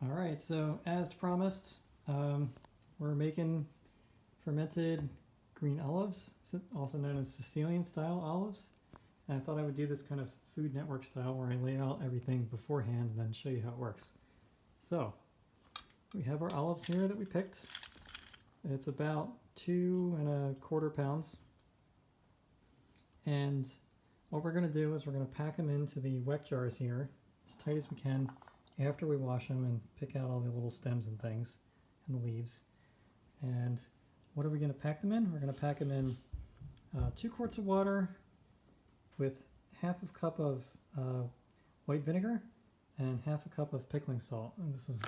All right, so as promised, we're making fermented green olives, also known as Sicilian style olives. And I thought I would do this kind of Food Network style where I lay out everything beforehand and then show you how it works. So we have our olives here that we picked. It's about 2¼ pounds. And what we're going to do is we're going to pack them into the weck jars here as tight as we can after we wash them and pick out all the little stems and things and the leaves. And what are we going to pack them in? We're going to pack them in 2 quarts of water with ½ cup of white vinegar and ½ cup of pickling salt. And this is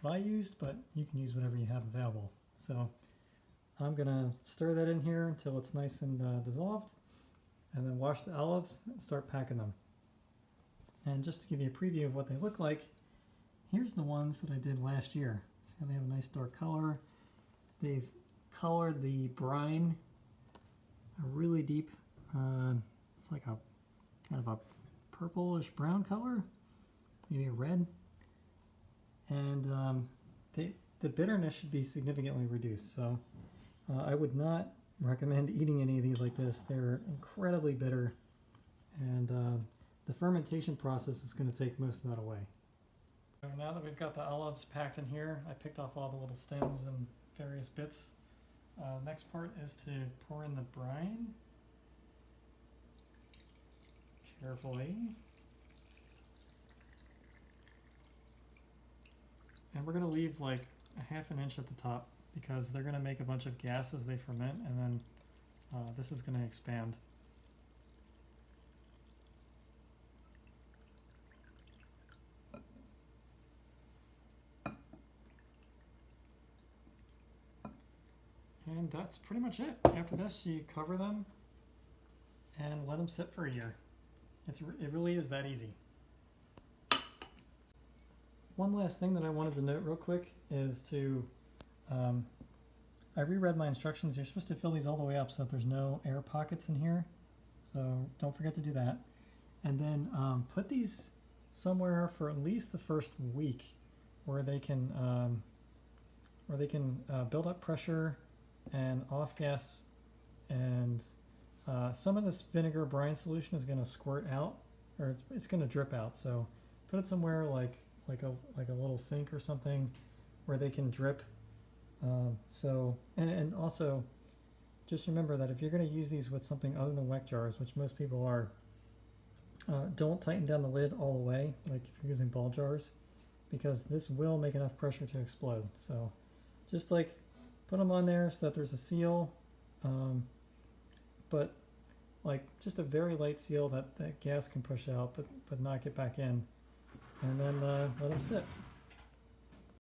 what I used, but you can use whatever you have available. So I'm going to stir that in here until it's nice and dissolved, and then wash the olives and start packing them. And just to give you a preview of what they look like, here's the ones that I did last year. See how they have a nice dark color. They've colored the brine a really deep, it's like a kind of a purplish brown color, maybe a red. And the bitterness should be significantly reduced. So I would not recommend eating any of these like this. They're incredibly bitter, and the fermentation process is going to take most of that away. So now that we've got the olives packed in here, I picked off all the little stems and various bits. Next part is to pour in the brine carefully. And we're going to leave like a ½ inch at the top because they're going to make a bunch of gas as they ferment, and then this is going to expand. And that's pretty much it. After this, you cover them and let them sit for a year. It really is that easy. One last thing that I wanted to note real quick is to, I reread my instructions. You're supposed to fill these all the way up so that there's no air pockets in here. So don't forget to do that. And then put these somewhere for at least the first week where they can build up pressure and off gas, and some of this vinegar brine solution is going to squirt out, or it's going to drip out. So put it somewhere like a little sink or something where they can drip. And also just remember that if you're going to use these with something other than weck jars, which most people are, don't tighten down the lid all the way like if you're using ball jars, because this will make enough pressure to explode. So just like put them on there so that there's a seal, but like just a very light seal that gas can push out but not get back in, and then let them sit.